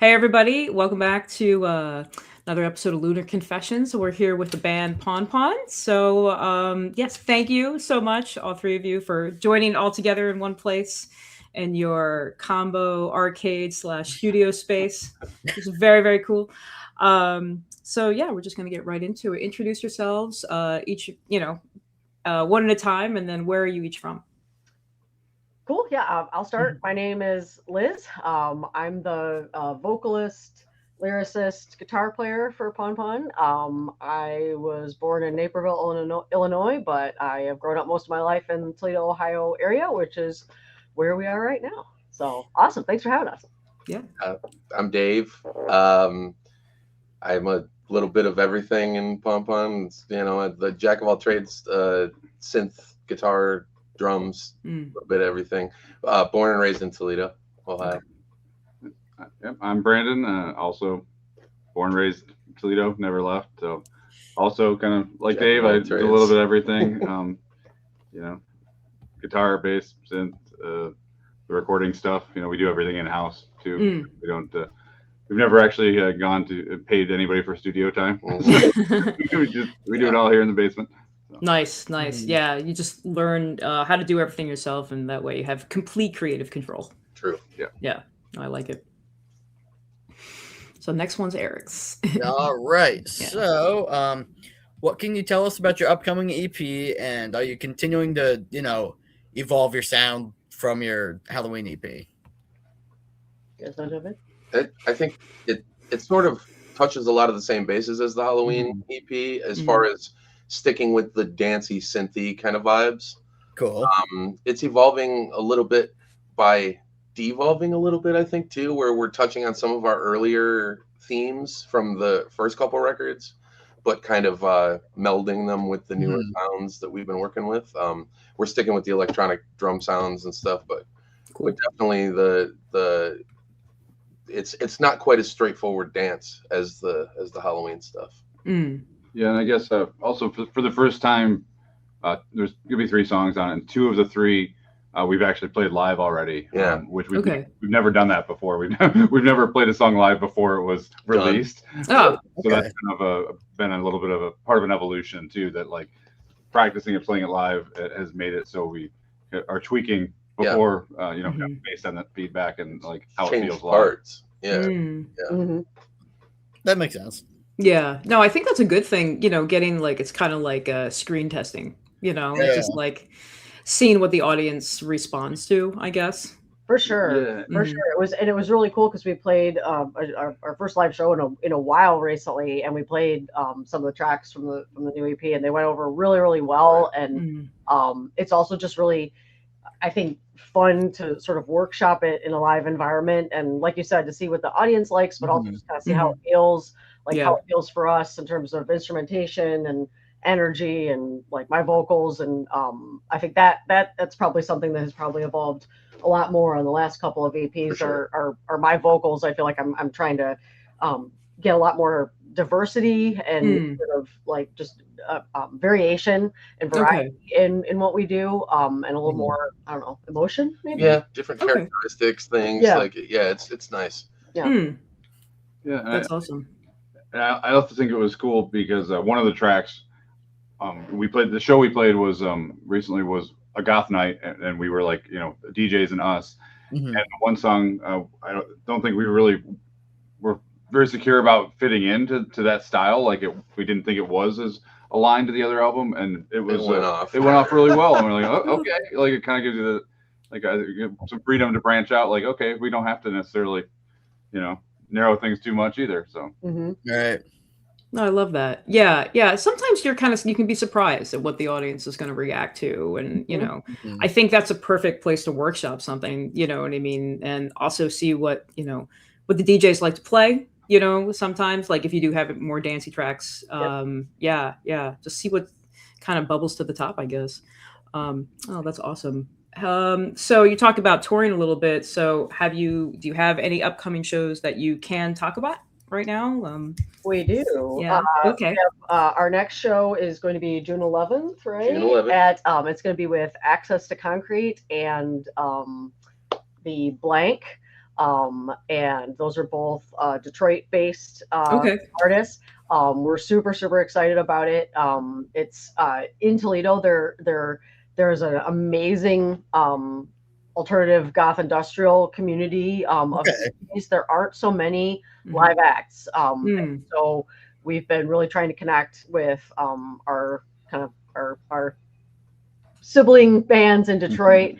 Hey everybody, welcome back to another episode of Lunar Confessions. We're here with the band Pon Pon. Yes, thank you so much, all three of you, for joining all together in one place in your combo arcade slash studio space. It's very, very cool. We're just gonna get right into it. Introduce yourselves, each, one at a time, and then where are you each from? Cool. Yeah, I'll start. Mhm. My name is Liz. I'm the vocalist, lyricist, guitar player for Pon Pon. I was born in Naperville, Illinois, but I have grown up most of my life in the Toledo, Ohio area, which is where we are right now. So awesome. Thanks for having us. Yeah. Uh, I'm Dave. Um, I'm a little bit of everything in pom poms. The jack of all trades. Synth, guitar, drums, Mm. a little bit of everything. Born and raised in Toledo, Ohio. Okay. Yep, I'm Brandon. Also born and raised in Toledo, never left. So also kind of like Jack of Dave, all I do a little trades. bit of everything. You know, guitar, bass, synth, the recording stuff. We do everything in house too. Mm. We don't. We've never actually gone to paid anybody for studio time. we do it all here in the basement. So. Nice, nice. Yeah, you just learn how to do everything yourself, and that way you have complete creative control. True. Yeah. Yeah, I like it. So next one's Eric's. All right. Yeah. So, what can you tell us about your upcoming EP? And are you continuing to, evolve your sound from your Halloween EP? You guys want to jump in? I think it sort of touches a lot of the same bases as the Halloween EP as far as sticking with the dancey, synthy kind of vibes. Cool. It's evolving a little bit by devolving a little bit, I think, too, where we're touching on some of our earlier themes from the first couple records, but kind of melding them with the newer sounds that we've been working with. We're sticking with the electronic drum sounds and stuff, but definitely the it's not quite as straightforward dance as the Halloween stuff. Mm. Yeah, and I guess also for the first time, there's gonna be 3 songs on it, and 2 of the 3 we've actually played live already. Yeah. Which we've never done that before. We've never played a song live before it was released. Oh, So that's kind of been a little bit of a part of an evolution too. That like practicing and playing it live has made it so we are tweaking before based on that feedback and like how Change it feels parts. live. Yeah. Mm. Mm-hmm. That makes sense. Yeah. No, I think that's a good thing, getting like it's kind of like screen testing, just like seeing what the audience responds to, I guess. For sure, Yeah. for sure. It was really cool because we played our first live show in a while recently, and we played some of the tracks from the new EP, and they went over really really well. And it's also just really, I think, fun to sort of workshop it in a live environment, and like you said, to see what the audience likes, but also just kind of see how it feels, like how it feels for us in terms of instrumentation and energy and like my vocals. And I think that's probably something that has probably evolved a lot more on the last couple of EPs. Sure. Are my vocals. I feel like I'm trying to get a lot more diversity and sort of like just variation and variety in what we do, and a little more, I don't know, emotion maybe. Yeah, different characteristics, things like it's nice. Yeah. Yeah, That's awesome. I also think it was cool because one of the tracks the show we played was recently was a goth night, and we were like DJs and us. And one song I don't think we really were very secure about fitting into that style. Like we didn't think it was as aligned to the other album, and it was it went off really well. And we're like, oh, okay, like it kind of gives you some freedom to branch out. Like, okay, we don't have to necessarily narrow things too much either. So Right. No, I love that. Yeah, yeah. Sometimes you can be surprised at what the audience is going to react to, and I think that's a perfect place to workshop something. You know what I mean, and also see what what the DJs like to play. Sometimes like if you do have more dancey tracks, yeah, just see what kind of bubbles to the top, I guess. Oh, that's awesome. So you talked about touring a little bit. So do you have any upcoming shows that you can talk about right now? We do. Yeah. Okay. Our next show is going to be June 11th, right? June 11th. At it's going to be with Access to Concrete and the Blank. And those are both Detroit-based Okay. artists. We're super excited about it. It's in Toledo. There's an amazing alternative goth industrial community of cities. There aren't so many live acts, so we've been really trying to connect with our kind of our sibling bands in Detroit,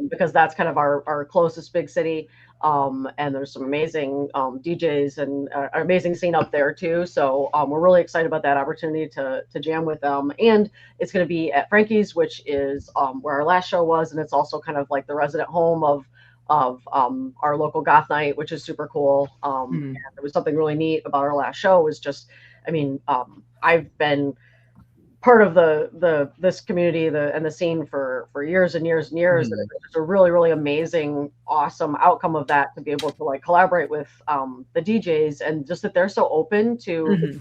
because that's kind of our closest big city. And there's some amazing DJs and an amazing scene up there too. So we're really excited about that opportunity to jam with them. And it's going to be at Frankie's, which is where our last show was, and it's also kind of like the resident home of our local goth night, which is super cool. And it was something really neat about our last show was just, I mean, I've been part of this community and the scene for years and years and years. And it's a really amazing, awesome outcome of that to be able to like collaborate with the DJs, and just that they're so open to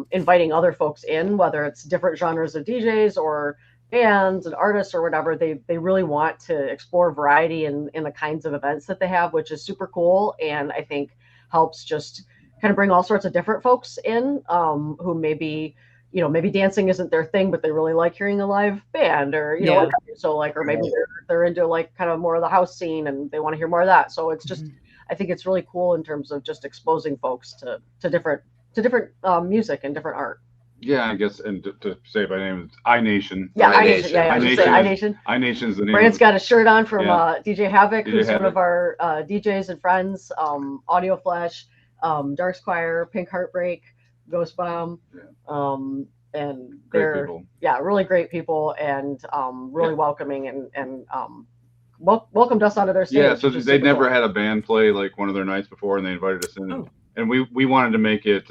inviting other folks in, whether it's different genres of DJs or bands and artists or whatever. They really want to explore variety in the kinds of events that they have, which is super cool, and I think helps just kind of bring all sorts of different folks in who maybe dancing isn't their thing, but they really like hearing a live band, or so like, or maybe they're into like kind of more of the house scene and they want to hear more of that. So it's just, I think it's really cool in terms of just exposing folks to different music and different art. Yeah, I guess, and to say by name, it's iNation. Yeah, iNation. Yeah, iNation. iNation is the name. Brand's got a shirt on from DJ Havoc, who's Havoc. one of our DJs and friends. Audio Flash, Dark Squire, Pink Heartbreak, Ghost Bomb, and they're really great people, and really welcoming, and welcomed us onto their stage. Yeah, so they'd never had a band play like one of their nights before, and they invited us in, and we wanted to make it.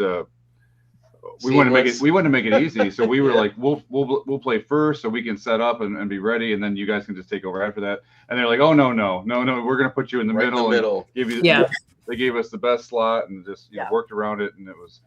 We wanted to make it easy, so we were like, we'll play first, so we can set up and be ready, and then you guys can just take over after that. And they're like, oh no, we're gonna put you in the middle. Give you they gave us the best slot and just worked around it, and it was.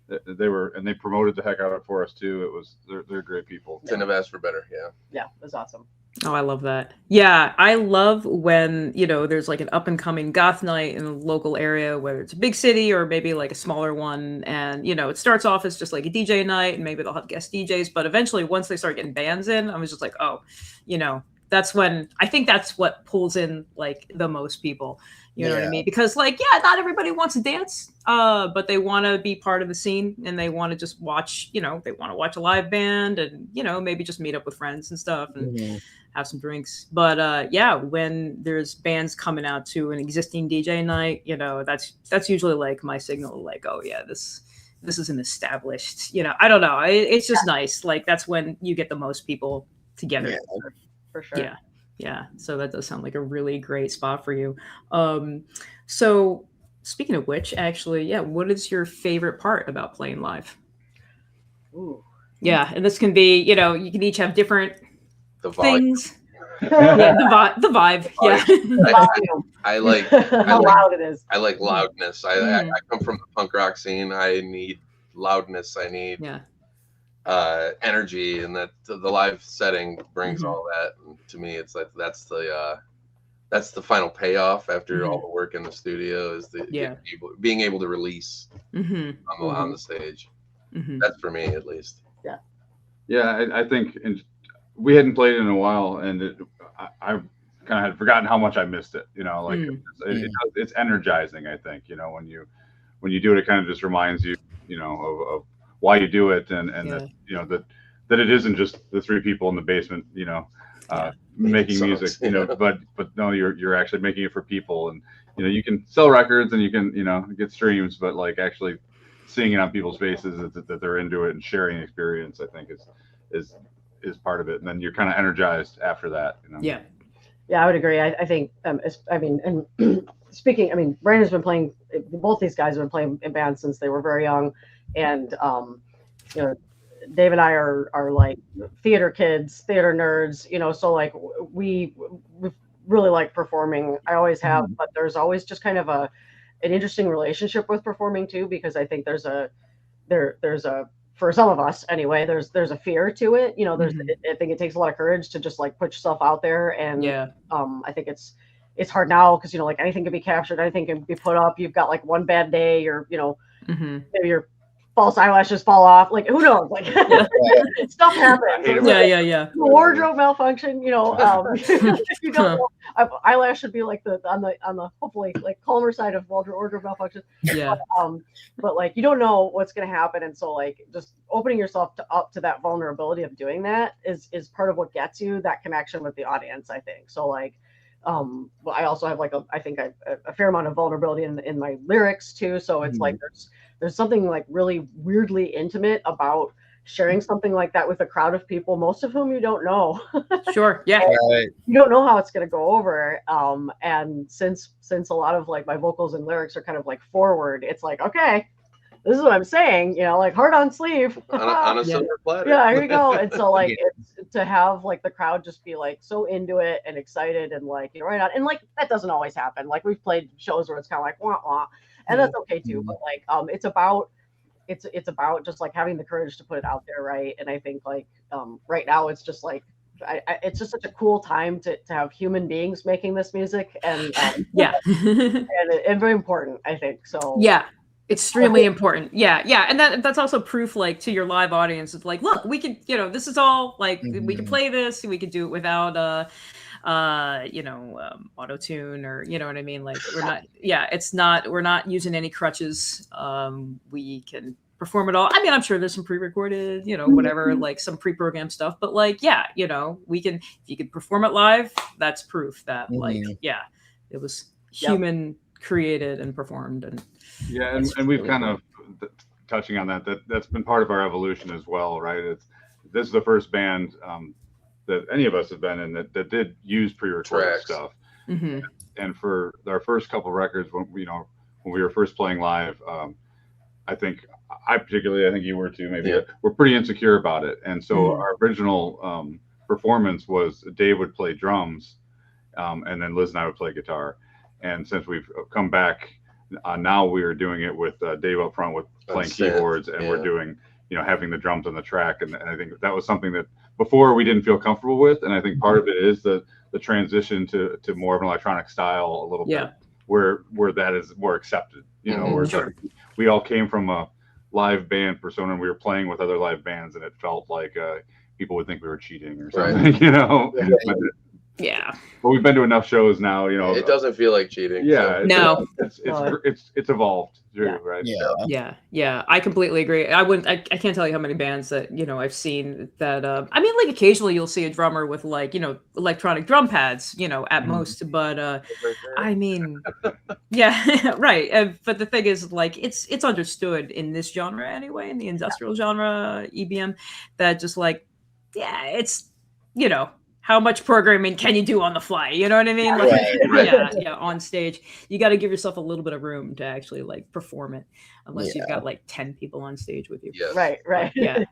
They promoted the heck out of it for us too. They're great people. Couldn't have asked for better. Yeah, it was awesome. Oh, I love that. Yeah, I love when, there's like an up and coming goth night in a local area, whether it's a big city or maybe like a smaller one. And, it starts off as just like a DJ night, and maybe they'll have guest DJs. But eventually, once they start getting bands in, I was just like, that's when I think that's what pulls in like the most people. You know what I mean? Because not everybody wants to dance, but they want to be part of the scene, and they want to just watch, they want to watch a live band, and, maybe just meet up with friends and stuff and have some drinks. But when there's bands coming out to an existing DJ night, that's usually like my signal, like, oh yeah, this is an established, I don't know. It's just nice. Like that's when you get the most people together. Yeah, for sure. Yeah, so that does sound like a really great spot for you. So speaking of which, actually, what is your favorite part about playing live? Ooh. Yeah, and this can be, you can each have different things. The vibe. Yeah. I like how loud it is. I like loudness. I come from the punk rock scene. I need loudness. I need energy, and that the live setting brings all that. And to me, it's like that's the final payoff after all the work in the studio is being able to release on the stage. That's for me, at least. I think we hadn't played in a while, and I kind of had forgotten how much I missed it. It's energizing. I think when you do it, it kind of just reminds you of why you do it, and that it isn't just the three people in the basement making music, but no, you're actually making it for people, and you can sell records and you can get streams, but like actually seeing it on people's faces that they're into it and sharing experience, I think is part of it, and then you're kind of energized after that. I would agree. I think speaking, Brandon's been playing, both these guys have been playing in bands since they were very young, and Dave and I are like theater kids, theater nerds, so like we really like performing. I always have, but there's always just kind of an interesting relationship with performing too, because I think there's a for some of us anyway, there's a fear to it. I think it takes a lot of courage to just like put yourself out there, and I think it's it's hard now because, like anything can be captured, anything can be put up. You've got like one bad day, or, maybe your false eyelashes fall off. Like, who knows? Like, stuff happens. Yeah. Wardrobe malfunction, you don't know. Eyelash should be like on the hopefully like calmer side of wardrobe malfunction. Yeah. But like, you don't know what's going to happen. And so like just opening yourself up to that vulnerability of doing that is part of what gets you that connection with the audience, I think. So like, well, I also have like I think I have a fair amount of vulnerability in my lyrics too. So it's like there's something like really weirdly intimate about sharing something like that with a crowd of people, most of whom you don't know. Sure. Yeah. Right. You don't know how it's going to go over. And since a lot of like my vocals and lyrics are kind of like forward, it's like, okay, this is what I'm saying, like heart on sleeve. on a silver platter. Yeah, here you go. And so like it's to have like the crowd just be like so into it and excited and like, right on. And like that doesn't always happen. Like we've played shows where it's kind of like wah wah, and that's okay too. But like it's about just like having the courage to put it out there, right? And I think like right now it's just like it's just such a cool time to have human beings making this music, and and very important, I think. So extremely important. And that's also proof, like, to your live audience of like, look, we could, this is all like we can play this, we could do it without auto tune, or what I mean, like we're not using any crutches. We can perform it all. I mean, I'm sure there's some pre-recorded, whatever, like some pre-programmed stuff, but like we can, if you could perform it live, that's proof that like it was human created and performed. And and we've kind of touching on that's been part of our evolution as well, right? This is the first band that any of us have been in that did use pre-recorded stuff. And for our first couple records, when we were first playing live, I think you were too, maybe we're pretty insecure about it. And so our original performance was Dave would play drums, and then Liz and I would play guitar. And since we've come back, now we are doing it with Dave up front with playing keyboards, and we're doing, having the drums on the track. And I think that was something that before we didn't feel comfortable with. And I think part of it is the transition to more of an electronic style a little bit, where that is more accepted, where we all came from a live band persona, and we were playing with other live bands, and it felt like people would think we were cheating or something, But we've been to enough shows now, it doesn't feel like cheating. It's evolved through, right? I completely agree. I can't tell you how many bands that I've seen that I mean, like occasionally you'll see a drummer with like electronic drum pads at most, but I mean right. But the thing is, like, it's understood in this genre anyway, in the industrial genre, EBM, that just like it's how much programming can you do on the fly? You know what I mean? Like, on stage, you got to give yourself a little bit of room to actually like perform it, unless you've got like 10 people on stage with you. Yes. Right. Not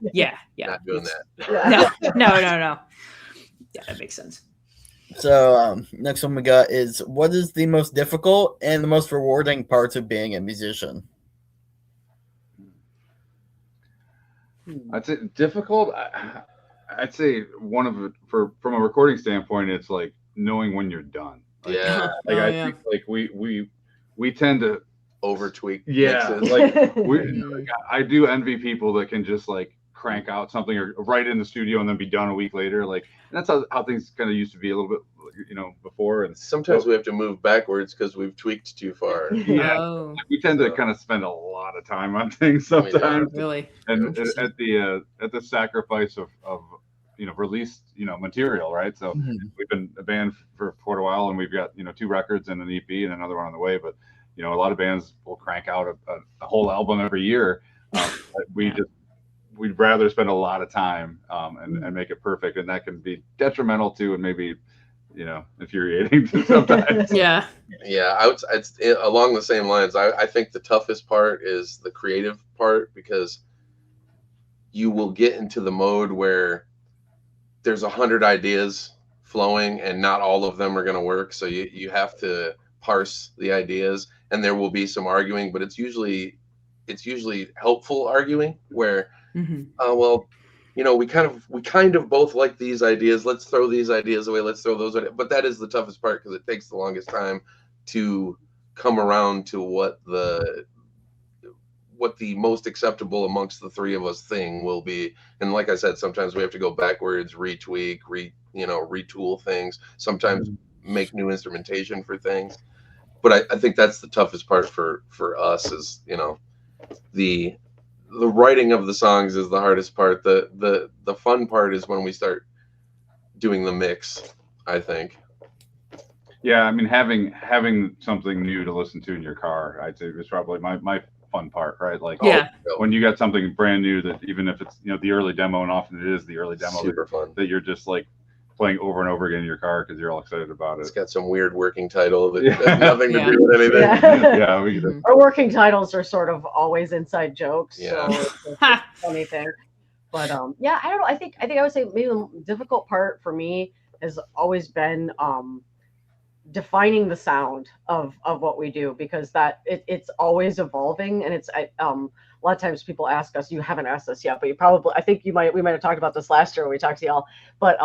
doing that. No. Yeah, that makes sense. So next one we got is, what is the most difficult and the most rewarding parts of being a musician? I'd say difficult. I'd say one of it from a recording standpoint, it's like knowing when you're done. Like, I think like we tend to over tweak. Mixes. Like I do envy people that can just like crank out something or right in the studio and then be done a week later. Like that's how things kind of used to be a little bit, before. And sometimes we have to move backwards because we've tweaked too far. We tend to kind of spend a lot of time on things sometimes. Really, and at the sacrifice of released material, right? So we've been a band for quite a while, and we've got 2 records and an EP and another one on the way. But a lot of bands will crank out a whole album every year. We'd rather spend a lot of time and make it perfect, and that can be detrimental to, and maybe infuriating sometimes. It's along the same lines. I think the toughest part is the creative part, because you will get into the mode where there's 100 ideas flowing and not all of them are going to work. So you have to parse the ideas, and there will be some arguing, but it's usually helpful arguing where, well, you know, we kind of both like these ideas. Let's throw these ideas away. Let's throw those away. But that is the toughest part because it takes the longest time to come around to what the most acceptable amongst the three of us thing will be. And like I said, sometimes we have to go backwards, retweak, retool things. Sometimes make new instrumentation for things. But I think that's the toughest part for us is, you know, the writing of the songs is the hardest part. The fun part is when we start doing the mix, I think. Yeah, I mean, having something new to listen to in your car, I'd say was probably my fun part, right? Like, Yeah. when you got something brand new that even if it's, you know, the early demo, and often it is the early demo, Super fun. that you're just like playing over and over again in your car because you're all excited about it. It's got some weird working title that has nothing to do with anything. Yeah, our working titles are sort of always inside jokes, Yeah. so it's a funny thing. But yeah, I don't know. I think I would say maybe the difficult part for me has always been defining the sound of what we do, because that it's always evolving, and it's a lot of times people ask us, you haven't asked us yet, but I think we might have talked about this last year when we talked to y'all, but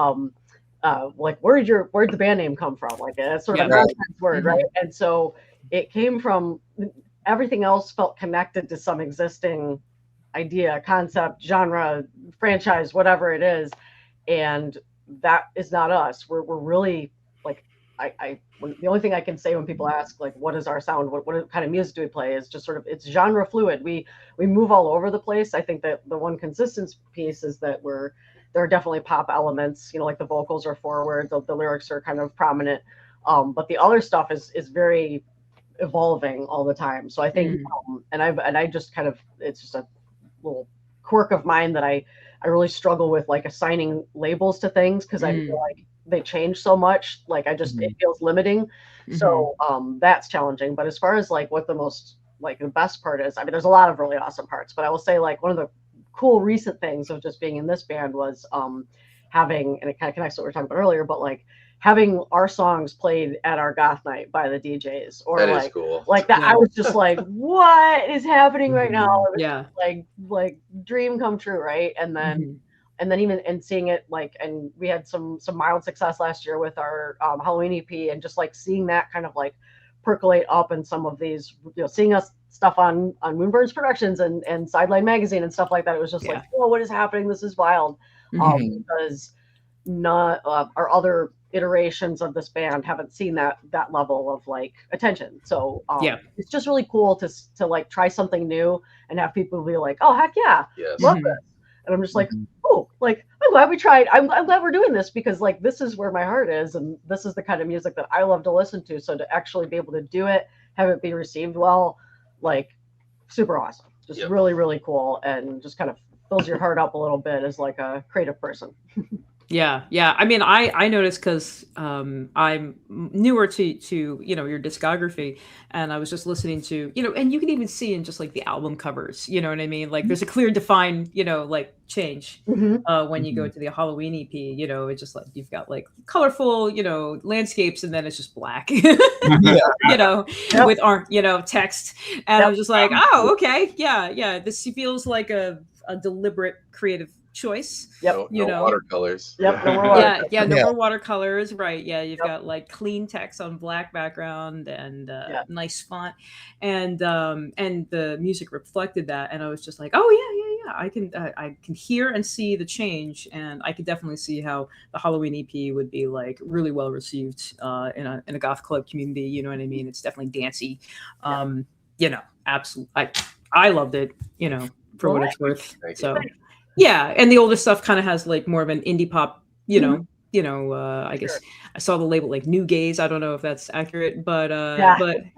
like where'd the band name come from? Like that's sort of a nonsense word, right? And so it came from, everything else felt connected to some existing idea, concept, genre, franchise, whatever it is, and that is not us. We're really like, the only thing I can say when people ask like what is our sound, what kind of music do we play, is just sort of, it's genre fluid. We move all over the place. I think that the one consistent piece is that there are definitely pop elements, you know, like the vocals are forward, the lyrics are kind of prominent, but the other stuff is very evolving all the time. So I think and I just kind of, it's just a little quirk of mine that I really struggle with, like assigning labels to things, because I feel like they change so much. Like I just it feels limiting. So that's challenging. But as far as like what the most, like the best part is, I mean, there's a lot of really awesome parts, but I will say like one of the cool recent things of just being in this band was having, and it kind of connects to what we were talking about earlier, but like having our songs played at our goth night by the DJs, or That like, is cool. like that. I was just like, what is happening right now? Yeah. Like dream come true, right? And then even and seeing it, like, and we had some mild success last year with our Halloween EP, and just like seeing that kind of like percolate up in some of these, you know, seeing us stuff on Moonbirds Productions and Sideline Magazine and stuff like that. It was just like, oh, what is happening? This is wild. Because not our other iterations of this band haven't seen that level of like attention. So it's just really cool to like try something new and have people be like, oh heck yeah, love this. And I'm just like, oh, like I'm glad we tried. I'm glad we're doing this, because like this is where my heart is, and this is the kind of music that I love to listen to. So to actually be able to do it, have it be received well, like super awesome. Just really, really cool, and just kind of fills your heart up a little bit as like a creative person. Yeah. I mean, I noticed because I'm newer to you know, your discography, and I was just listening to, you know, and you can even see in just like the album covers, you know what I mean? Like there's a clear defined, you know, like change when you go to the Halloween EP. You know, it's just like you've got like colorful, you know, landscapes, and then it's just black, you know, with you know, text, and I'm just like, oh, okay, yeah. This feels like a deliberate creative choice. No watercolors. No more no more watercolors, right? Yeah, you've got like clean text on black background and nice font, and the music reflected that, and I was just like, oh yeah, I can hear and see the change, and I could definitely see how the Halloween EP would be like really well received in a goth club community. You know what I mean? It's definitely dancey. You know, absolutely. I loved it. You know, for what it's worth. So. Yeah, and the older stuff kind of has like more of an indie pop, you know. I guess I saw the label like new gaze. I don't know if that's accurate, but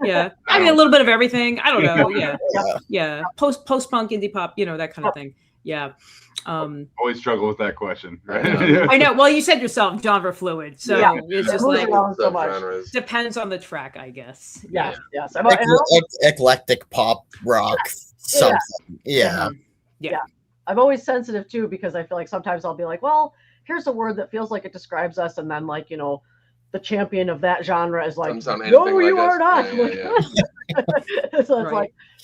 yeah. I mean, a little bit of everything. I don't know. Yeah. Post punk, indie pop, you know, that kind of thing. Yeah. Always struggle with that question. Right? I know. Well, you said yourself, genre fluid, so it's just like so much. Depends on the track, I guess. Yes. Eclectic pop rock something. Yeah. I'm always sensitive too, because I feel like sometimes I'll be like, well, here's a word that feels like it describes us, and then like, you know, the champion of that genre is like, no, you are not. So it's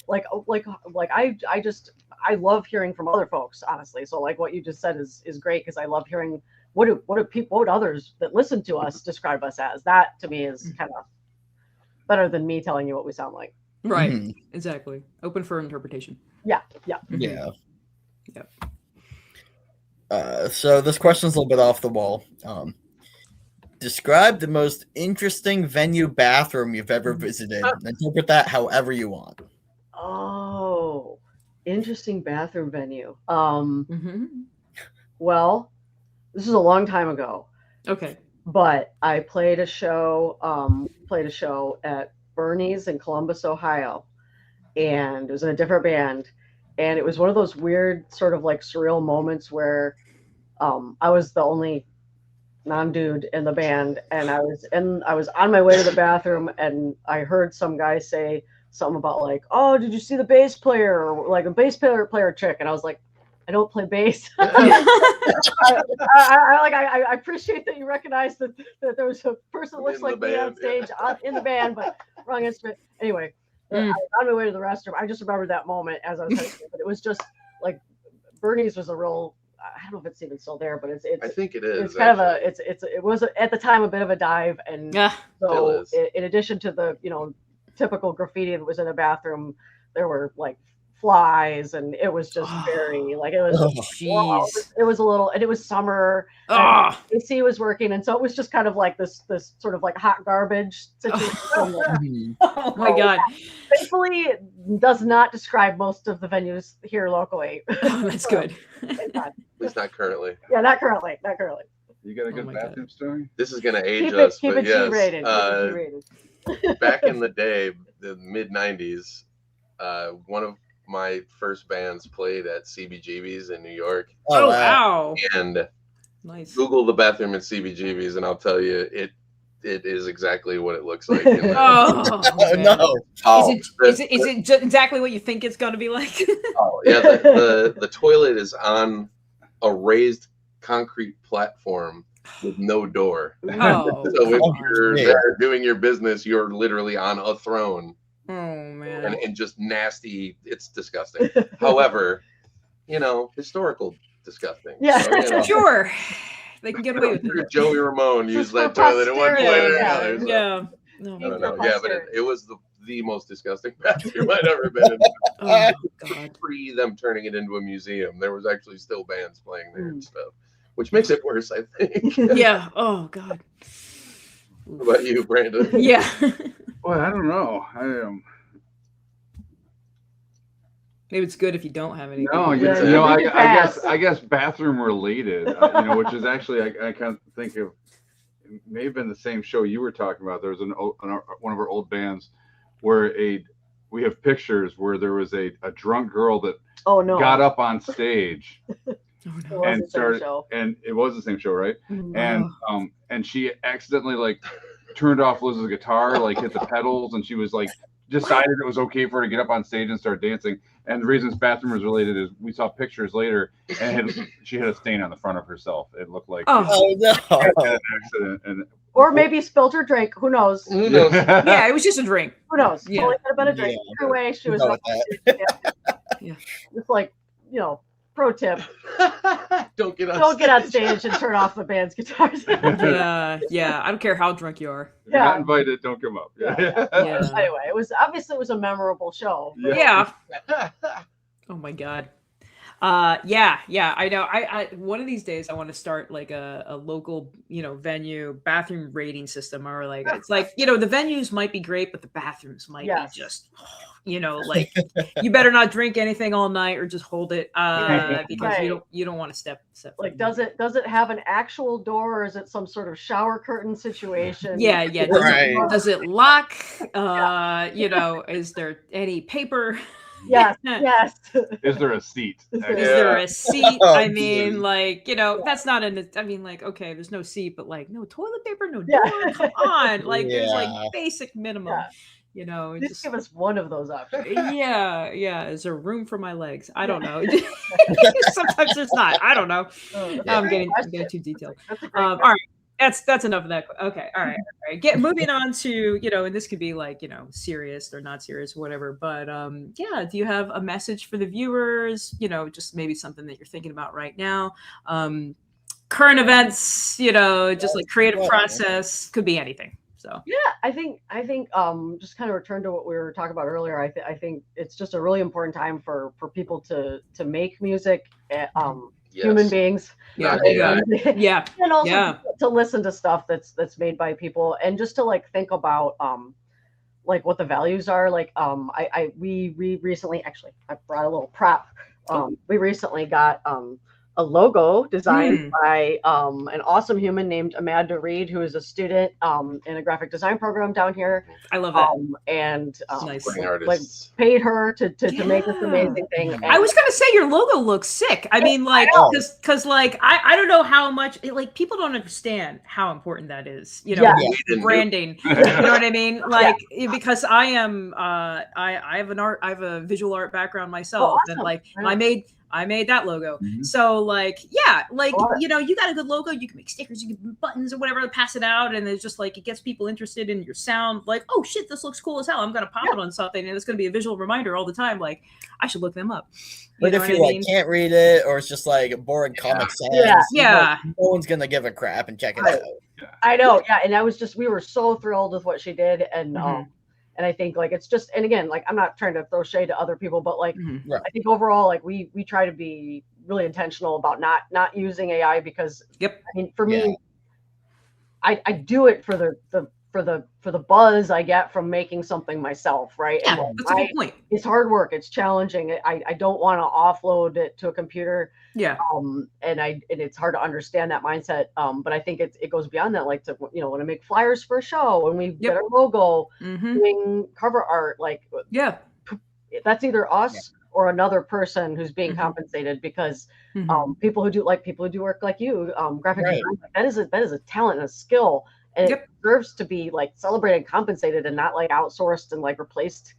like I just I love hearing from other folks, honestly. So like what you just said is great, because I love hearing what would others that listen to us describe us as. That to me is kind of better than me telling you what we sound like. Right. Exactly. Open for interpretation. Yeah. Yeah. Yep. So this question's a little bit off the wall. Describe the most interesting venue bathroom you've ever visited. Interpret that however you want. Oh, interesting bathroom venue. Mm-hmm. Well, this is a long time ago. Okay. But I played a show at Bernie's in Columbus, Ohio, and it was in a different band, and it was one of those weird sort of like surreal moments where I was the only non-dude in the band, and I was on my way to the bathroom, and I heard some guy say something about like, "Oh, did you see the bass player?" Or like a bass player chick, and I was like, I don't play bass. I appreciate that you recognize that there was a person that looks like me on stage in the band, but wrong instrument. Anyway, I was on my way to the restroom. I just remembered that moment as I was heading, but it was just like Bernie's was a real. I don't know if it's even still there, but it's. I think it is. It's kind of it was at the time a bit of a dive, and so in addition to the typical graffiti that was in a bathroom, there were like flies, and it was just very like it was it was a little, and it was summer, and AC was working, and so it was just kind of like this sort of like hot garbage situation. Oh my god. Thankfully it does not describe most of the venues here locally. That's good. At least not currently. Yeah, not currently. You got a good bathroom story? This is gonna age us, keep but it G-rated. Back in the day, the mid 90s, one of my first bands played at CBGB's in New York. Oh wow! And nice. Google the bathroom at CBGB's, and I'll tell you, it is exactly what it looks like. No! Is it exactly what you think it's going to be like? Oh yeah, the toilet is on a raised concrete platform with no door. Oh, so if you're there doing your business, you're literally on a throne. Oh man. And just nasty. It's disgusting. However, historical disgusting. Yeah, so, sure. They can get away with it. Joey Ramone used that toilet at one point or another. So. Yeah. No. I don't know. Yeah, but it was the most disgusting bathroom I'd ever been in. Oh god. Pre them turning it into a museum, there was actually still bands playing there and stuff, which makes it worse, I think. Yeah. Oh god. What about you, Brandon? Yeah. Well, I don't know. Maybe it's good if you don't have any. No, I guess bathroom related, which is actually I can't think of. It may have been the same show you were talking about. There was one of our old bands where we have pictures where there was a drunk girl that got up on stage. And started, and it was the same show, right? Mm-hmm. And she accidentally like turned off Liz's guitar, like hit the pedals, and she was like decided it was okay for her to get up on stage and start dancing. And the reason this bathroom was related is we saw pictures later, and she had a stain on the front of herself. It looked like no, an accident, or maybe spilled her drink. Who knows? Yeah, it was just a drink. Who knows? Yeah. Totally could have been a drink. Either way, she was. Yeah. It's like pro tip: don't get on stage and turn off the band's guitars. Yeah. I don't care how drunk you are. If you're not invited, don't come up. Yeah. Anyway, it was a memorable show. Yeah. Oh my god. Yeah, I know. I one of these days I want to start like a local, venue bathroom rating system, or like it's like, the venues might be great, but the bathrooms might be just, like you better not drink anything all night or just hold it because you don't want to step like does it have an actual door, or is it some sort of shower curtain situation? Yeah. Does it lock? Is there any paper? Yes. Is there a seat? Is there a seat? I mean, like, that's not okay, there's no seat, but like no toilet paper, no door. Come on. Like there's like basic minimum. Just give us one of those options. Yeah. Is there room for my legs? I don't know. Sometimes there's not. I don't know. I'm getting too detailed. All right. That's enough of that. Okay, all right. Moving on to, and this could be like, serious or not serious, whatever. But yeah, do you have a message for the viewers? Just maybe something that you're thinking about right now. Current events, just like creative process, could be anything. So yeah, I think just kind of return to what we were talking about earlier. I think it's just a really important time for people to make music. Human beings, yeah, and also yeah. to listen to stuff that's made by people, and just to like think about like what the values are. Like we recently, actually, I brought a little prop. We recently got a logo designed by an awesome human named Amanda Reed, who is a student in a graphic design program down here. I love that. And nice. like paid her to make this amazing thing. And I was gonna say your logo looks sick. I mean, like, because like I don't know how much like people don't understand how important that is. Branding. You know what I mean? Like because I am I have a visual art background myself, and like I made that logo. So like, yeah, like, you got a good logo, you can make stickers, you can do buttons or whatever to pass it out. And it's just like, it gets people interested in your sound. Like, oh shit, this looks cool as hell. I'm going to pop it on something. And it's going to be a visual reminder all the time. Like, I should look them up. But if you like, can't read it, or it's just like boring Comic Sans, no one's going to give a crap and check it out. I know. Yeah. And we were so thrilled with what she did. And, and I think like, it's just, and again, like, I'm not trying to throw shade to other people, but like, I think overall, like we try to be really intentional about not using AI because I mean, for me, I do it for the buzz I get from making something myself. Right. Yeah, and that's a good point. It's hard work. It's challenging. I don't want to offload it to a computer. Yeah. And it's hard to understand that mindset. But I think it goes beyond that. Like to, when I make flyers for a show, when we get our logo, doing cover art, like, that's either us or another person who's being compensated because, people who do work like you, graphic design, that is a talent and a skill. And it deserves to be like celebrated and compensated and not like outsourced and like replaced.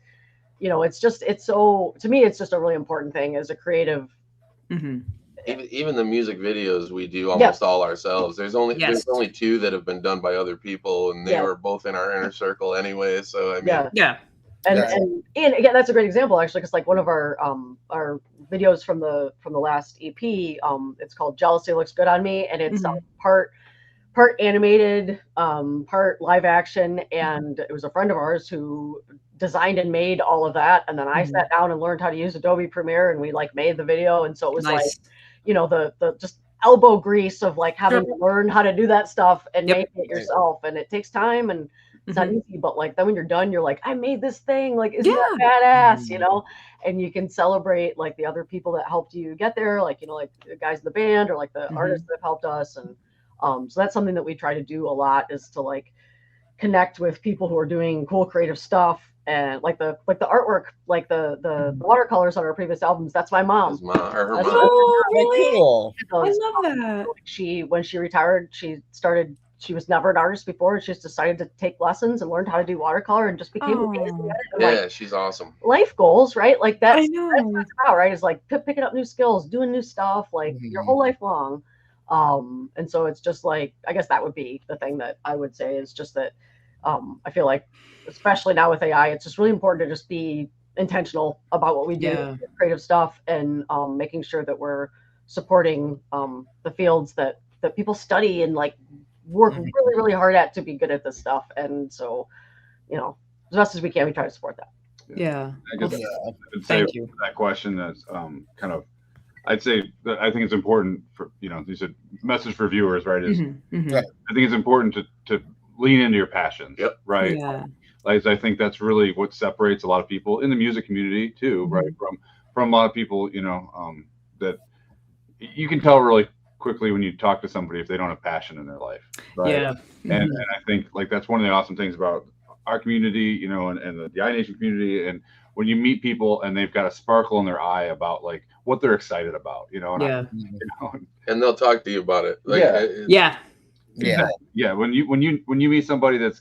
To me, it's just a really important thing as a creative. Even the music videos we do almost all ourselves. There's only 2 that have been done by other people, and they were both in our inner circle anyway. So I mean, and again, that's a great example actually, because like one of our videos from the last EP, it's called "Jealousy Looks Good on Me," and it's part animated, part live action, and it was a friend of ours who designed and made all of that, and then I sat down and learned how to use Adobe Premiere, and we like made the video, and so it was like, the just elbow grease of like having to learn how to do that stuff and make it yourself, and it takes time, and it's not easy, but like then when you're done, you're like, I made this thing, like isn't that badass, and you can celebrate like the other people that helped you get there, like like the guys in the band or like the artists that helped us, and so that's something that we try to do a lot, is to like connect with people who are doing cool creative stuff, and like the artwork, like the watercolors on our previous albums. That's my mom. Oh, really? Cool. I love that. When she retired, she was never an artist before, and she just decided to take lessons and learned how to do watercolor and just became amazing at it. And she's awesome. Life goals, right? Like that's I know. That's what it's about, right? Is like picking up new skills, doing new stuff, like your whole life long. And so it's just like, I guess that would be the thing that I would say, is just that I feel like, especially now with AI, it's just really important to just be intentional about what we do, creative stuff, and making sure that we're supporting the fields that people study and like work really, really hard at to be good at this stuff. And so, as best as we can, we try to support that. Yeah. I guess I'd say that question is kind of, I'd say that I think it's important for, you said message for viewers, right? I think it's important to lean into your passions, right? Yeah. Like, I think that's really what separates a lot of people in the music community too, right? From a lot of people, that you can tell really quickly when you talk to somebody if they don't have passion in their life, right? Yeah. And I think like that's one of the awesome things about our community, and the iNation community, and when you meet people and they've got a sparkle in their eye about like what they're excited about, and they'll talk to you about it. Like, When you meet somebody that's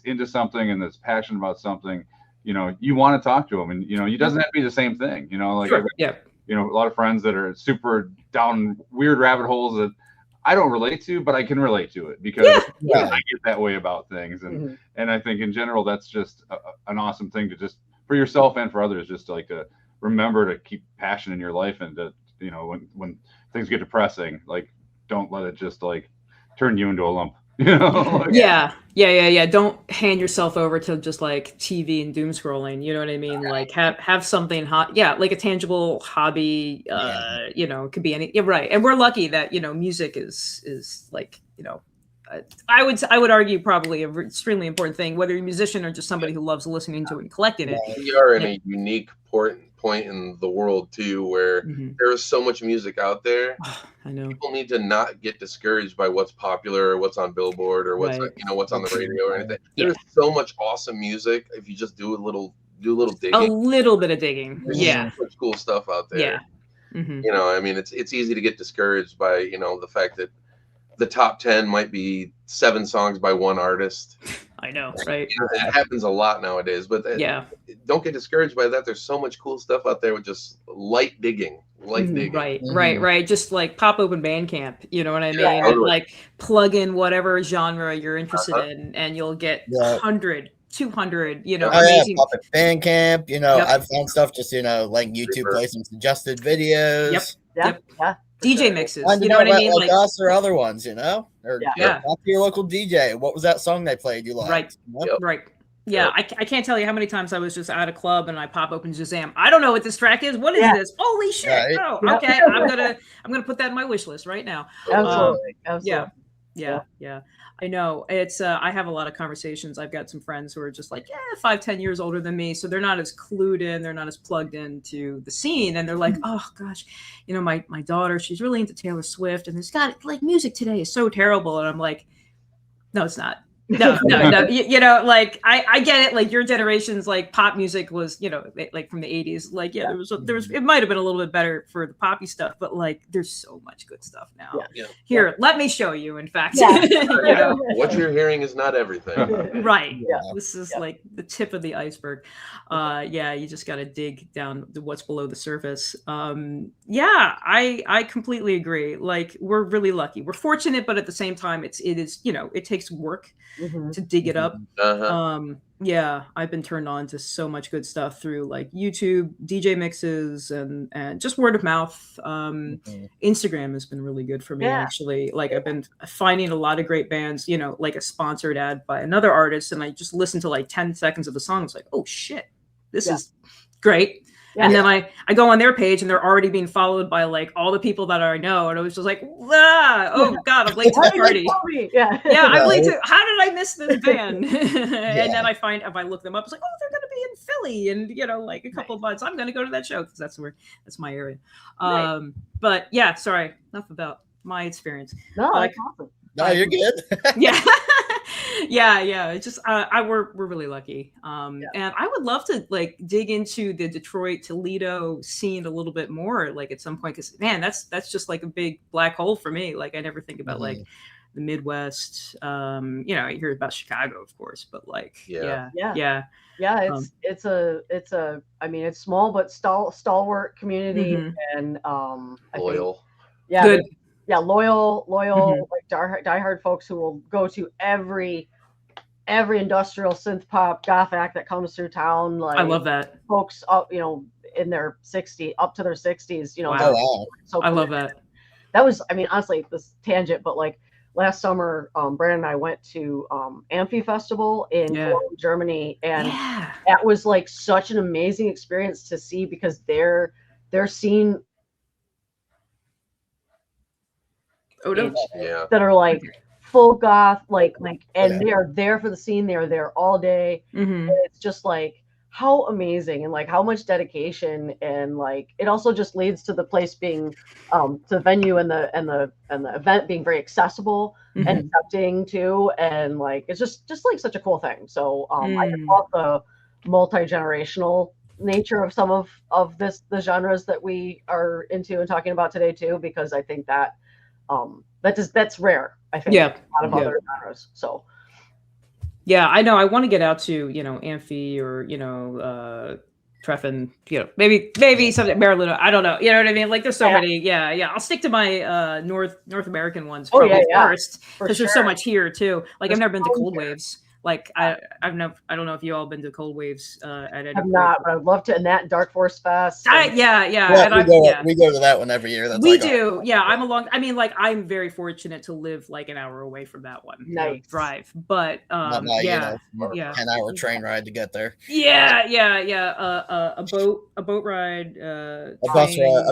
into something and that's passionate about something, you want to talk to them, and it doesn't have to be the same thing. Like a lot of friends that are super down weird rabbit holes that I don't relate to, but I can relate to it because I get that way about things. And I think in general, that's just an awesome thing to just for yourself and for others, just to like to remember to keep passion in your life and to, you know, when things get depressing, like don't let it just like turn you into a lump. You know? Like, yeah. Don't hand yourself over to just like TV and doom scrolling. You know what I mean? Like have something hot. Yeah, like a tangible hobby. You know, it could be any. Yeah, right. And we're lucky that, you know, music is like, you know, I would argue probably an extremely important thing, whether you're a musician or just somebody who loves listening to it and collecting it. We are in a unique point in the world too, where there is so much music out there. I know people need to not get discouraged by what's popular or what's on Billboard or what's you know what's on the radio or anything. There's so much awesome music if you just do a little digging. A little bit of digging. There's so much cool stuff out there. You know, I mean, it's easy to get discouraged by, you know, the fact that the top 10 might be 7 songs by one artist. I know, right? You know, it happens a lot nowadays, but don't get discouraged by that. There's so much cool stuff out there with just light digging. Right. Just like pop open Bandcamp, you know what I mean? And like plug in whatever genre you're interested in, and you'll get 100, 200, you know, amazing. Pop it Bandcamp, you know, I've found stuff just, you know, like YouTube play some suggested videos. Yep. DJ mixes, you know what I mean? Like us or other ones, you know? Or talk to your local DJ. What was that song they played you liked? Right. Yeah, I can't tell you how many times I was just at a club and I pop open Shazam. I don't know what this track is. What is this? Holy shit! Right. Oh, okay. I'm gonna put that in my wish list right now. Absolutely. Yeah. I know it's. I have a lot of conversations. I've got some friends who are just like 5-10 years older than me, so they're not as clued in. They're not as plugged into the scene, and they're like, oh gosh, you know, my daughter, she's really into Taylor Swift, and it's got like music today is so terrible, and I'm like, no, it's not. No. You know, like I get it. Like your generation's like pop music was, you know, like from the 80s. Like, there was it might have been a little bit better for the poppy stuff, but like there's so much good stuff now. Here, let me show you. In fact, you know, what you're hearing is not everything. Right. This is like the tip of the iceberg. You just got to dig down to what's below the surface. I completely agree. Like we're really lucky. We're fortunate, but at the same time, it is, you know, it takes work to dig it up. I've been turned on to so much good stuff through like YouTube, DJ mixes, and just word of mouth. Instagram has been really good for me, actually. Like I've been finding a lot of great bands, you know, like a sponsored ad by another artist, and I just listen to like 10 seconds of the song. It's like, oh shit, this is great. And then I go on their page and they're already being followed by like all the people that I know. And I was just like, oh God, I'm late to the party. I'm late to, how did I miss this band? And then if I look them up, it's like, oh, they're going to be in Philly and, you know, like a couple of months, I'm going to go to that show because that's my area. But yeah, sorry, enough about my experience. No, that's awesome. No, you're good. It's just we're really lucky, and I would love to like dig into the Detroit Toledo scene a little bit more, like at some point, because man, that's just like a big black hole for me. Like I never think about like the Midwest. You know, you hear about Chicago, of course, but like it's I mean, it's small but stalwart community and loyal. Good. Loyal, like diehard folks who will go to every industrial synth pop goth act that comes through town. Like I love that. Folks up, you know, in their 60s, up to their 60s, you know. Wow. So I love that. That was, I mean, honestly, this tangent, but like last summer, Brandon and I went to Amphi Festival in Cologne, Germany, and that was like such an amazing experience to see because their scene that are like full goth, like and they are there for the scene. They are there all day. And it's just like how amazing and like how much dedication, and like it also just leads to the place being to the venue and the event being very accessible and accepting too, and like it's just like such a cool thing. So I love the multi-generational nature of some of the genres that we are into and talking about today too, because I think that that's rare, I think. A lot of other genres. So I know I want to get out to, you know, Amphi or, you know, Treffin, maybe something Marilyn. I don't know. You know what I mean? Like there's so many. Yeah. I'll stick to my North American ones first because there's so much here too. Like I've never been to Cold Waves. Like I don't know if you all been to Cold Waves at any point. I've not, but I'd love to. And that Dark Force Fest. Yeah. We go to that one every year. That's we do. Yeah, I'm very fortunate to live like an hour away from that one. Nice drive, but 10-hour train ride to get there. Yeah. A boat ride, a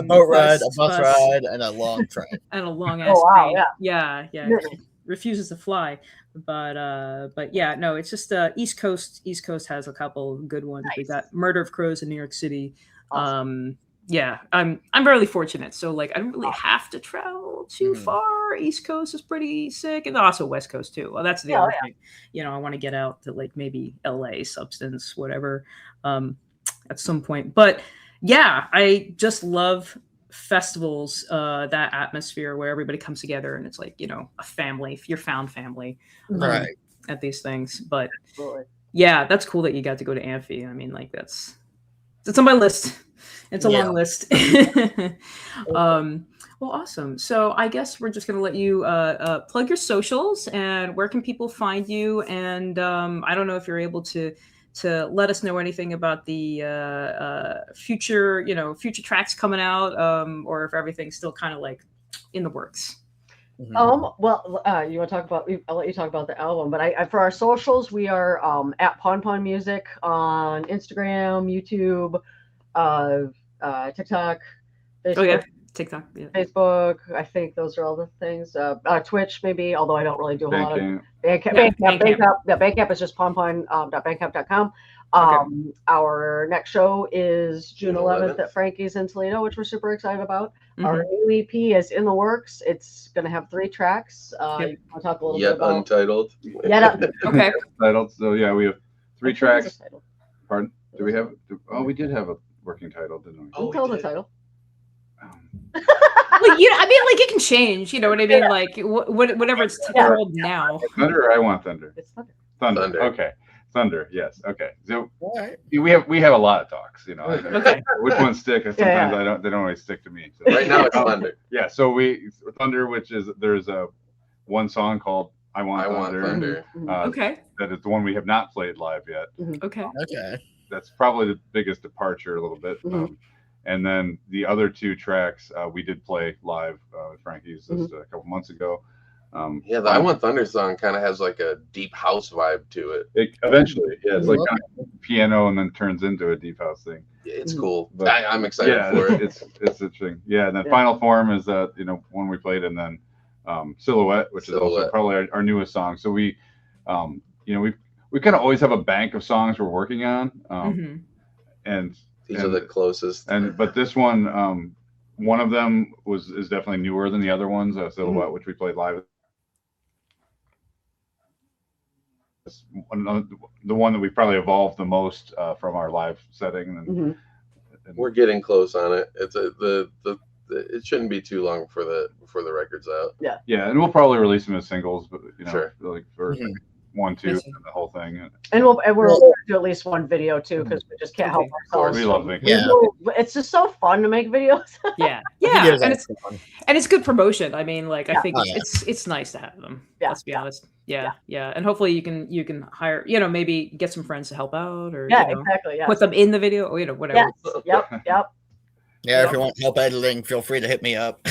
boat ride, a bus ride, and a long train, and a long ass train. Yeah. Refuses to fly. But yeah, no, it's just East Coast has a couple good ones. Nice. We got Murder of Crows in New York City. Awesome. Yeah, I'm really fortunate. So like I don't really have to travel too far. East Coast is pretty sick, and also West Coast too. Well, that's the other thing. I want to get out to like maybe LA, Substance, whatever, at some point. But yeah, I just love festivals, that atmosphere where everybody comes together and it's like a family, your found family, right, at these things. But yeah, that's cool that you got to go to Amphi. I mean, like it's on my list. It's a long list. Well, awesome. So I guess we're just gonna let you plug your socials and where can people find you. And I don't know if you're able to let us know anything about the future tracks coming out, or if everything's still kind of like in the works. Well, you want to talk about? I'll let you talk about the album, but for our socials, we are at Pon Music on Instagram, YouTube, TikTok, Facebook. TikTok, yeah. Facebook. I think those are all the things. Twitch, maybe, although I don't really do a lot of Bandcamp. Bandcamp is just ponpon.bandcamp.com. Our next show is June 11th at Frankie's in Toledo, which we're super excited about. Our new EP is in the works. It's going to have 3 tracks. You want to talk a little bit about Untitled. Okay. Untitled. So yeah, we have 3 tracks. Pardon? Do we have? We did have a working title, didn't we? Who told the title? Well, I mean, like it can change. You know what I mean? Like whatever it's called now. Thunder or I Want Thunder? It's Thunder. Thunder. Okay. Thunder. Yes. Okay. So we have a lot of talks. Okay. Which ones stick? Sometimes they don't always stick to me. So. Right now it's Thunder. Yeah. So Thunder, which is there's one song called I Want Thunder. Okay. That is the one we have not played live yet. Okay. That's probably the biggest departure a little bit. And then the other 2 tracks we did play live with Frankie's just a couple months ago. The I Want Thunder song kind of has like a deep house vibe to it. Eventually, it's like kind of piano and then turns into a deep house thing. It's cool. But I'm excited for it. It's interesting. Yeah, and then Final Form is one we played, and then Silhouette, which is also probably our newest song. So we kind of always have a bank of songs we're working on, and these are the closest. But this one, one of them is definitely newer than the other ones. Silhouette, which we played live. The one that we probably evolved the most from our live setting. And we're getting close on it. It's it shouldn't be too long before the record's out. Yeah, and we'll probably release them as singles, but like for 1, 2, and the whole thing. And we're going to do at least one video too, because we just can't help ourselves. We love making it's just so fun to make videos. And it's good promotion. I mean, like I think it's nice to have them. Let's be honest. Yeah. And hopefully you can hire, maybe get some friends to help out, or exactly. Put them in the video, or whatever. Yep. Yeah, if you want help editing, feel free to hit me up.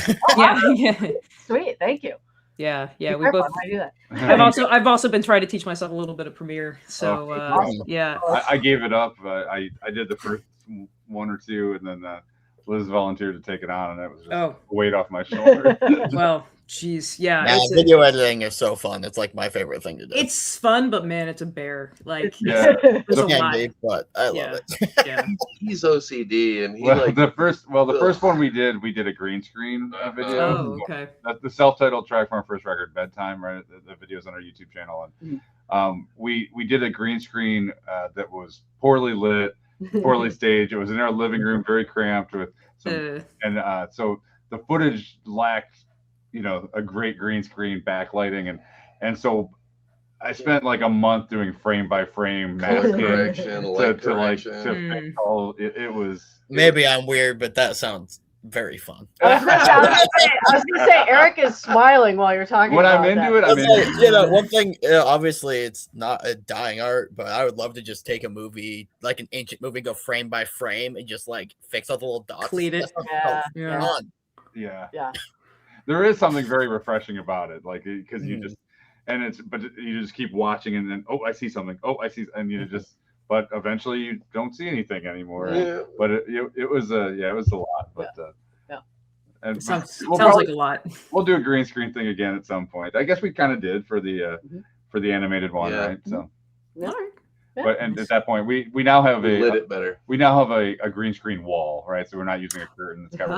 Sweet, thank you. Yeah, we both. I do that. I've also been trying to teach myself a little bit of Premiere. So I gave it up. I did the first 1 or 2, and then Liz volunteered to take it on, and that was just a weight off my shoulder. Well, geez, video editing is so fun. It's like my favorite thing to do. It's fun, but man, it's a bear. It's a lot. But I love it. Yeah, he's OCD, and the first one we did a green screen video. Oh, okay. That's the self-titled track from our first record, Bedtime. Right, the video's on our YouTube channel, and we did a green screen that was poorly lit, poorly staged. It was in our living room, very cramped with some, so the footage lacked a great green screen backlighting, and so I spent like a month doing frame by frame Color masking correction, light correction. to fix all. It was Maybe I'm weird, but that sounds very fun. I was gonna say, Eryk is smiling while you're talking. When about I'm into that. it, I'm into it. You know, one thing. Obviously, it's not a dying art, but I would love to just take a movie, like an ancient movie, go frame by frame, and just like fix all the little dots. Clean it. Yeah. Fun. Yeah. There is something very refreshing about it, like because you just but you just keep watching, and then I see something. I see, and you just. But eventually, you don't see anything anymore. Yeah. But it was it was a lot. But and Sounds probably, like a lot. We'll do a green screen thing again at some point. I guess we kind of did for the animated one, right? So, Yeah. but and at that point, we now have lit it better. We now have a green screen wall, right? So we're not using a curtain. It's got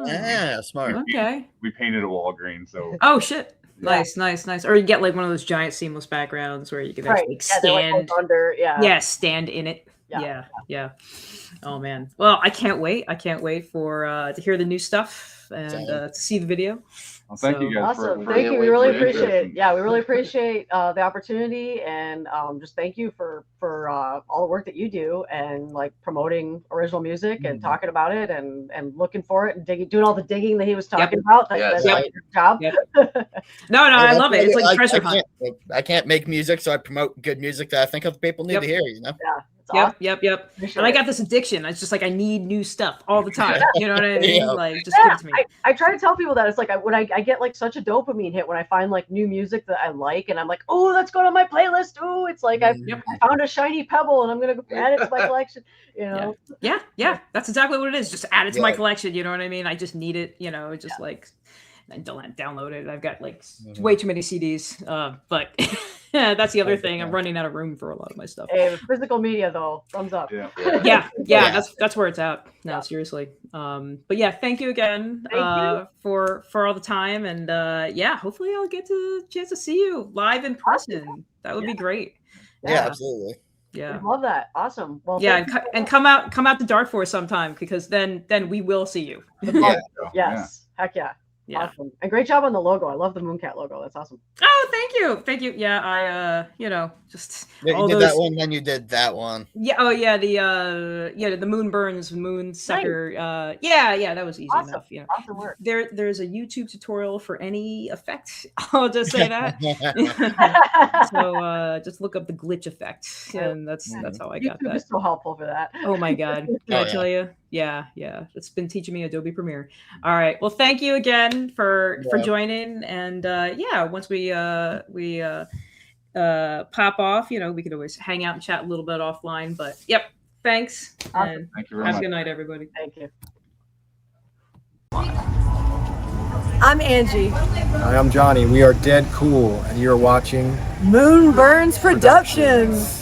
Yeah, smart. Okay. We painted a wall green, so. Oh shit! Nice. Or you get like one of those giant seamless backgrounds where you can actually stand under. stand in it. Yeah. Oh man. Well, I can't wait. For to hear the new stuff and to see the video. Well, thank you guys. Awesome. Thank you. We really appreciate it. Yeah, we really appreciate the opportunity, and just thank you for all the work that you do, and like promoting original music and talking about it, and looking for it, and doing all the digging that he was talking about. That's your job. No, I love it. It's like treasure hunt. I can't make music, so I promote good music that I think other people need to hear. You know. Yeah. Yep. And I got this addiction. It's just like I need new stuff all the time. You know what I mean? Like just give it to me. I try to tell people that it's like when I get like such a dopamine hit when I find like new music that I like, and I'm like, oh, let's go to my playlist. Oh, it's like I found a shiny pebble and I'm gonna add it to my collection. You know? Yeah. That's exactly what it is. Just add it to my collection. You know what I mean? I just need it. You know, just like and download it. I've got like way too many CDs. But that's the other thing. I'm running out of room for a lot of my stuff. Hey, physical media though, thumbs up. Yeah. That's where it's at. No, seriously. But yeah, thank you again for all the time, and hopefully I'll get to chance to see you live in person. That would be great. Yeah, absolutely. Yeah, I love that. Awesome. Well, and come out to Dark Force sometime, because then we will see you. Yes. Heck yeah. Yeah. Awesome. And great job on the logo. I love the Mooncat logo. That's awesome. Oh, thank you. Yeah, I just you did that one, then you did that one. Yeah. Oh yeah, the Moon Burns, Moon Sucker. Nice. That was easy enough. Yeah. Awesome work. There's a YouTube tutorial for any effect. I'll just say that. So just look up the glitch effect, and that's how I got that. YouTube is so helpful for that. Oh my god. Can I tell you? Yeah. It's been teaching me Adobe Premiere. All right. Well, thank you again for joining, and once we pop off, we could always hang out and chat a little bit offline, but thanks. Awesome. And thank you very have much. a good night, everybody. Thank you. I'm Angie. Hi, I'm Johnny. We are Dead Cool, and you're watching Moon Burns Productions.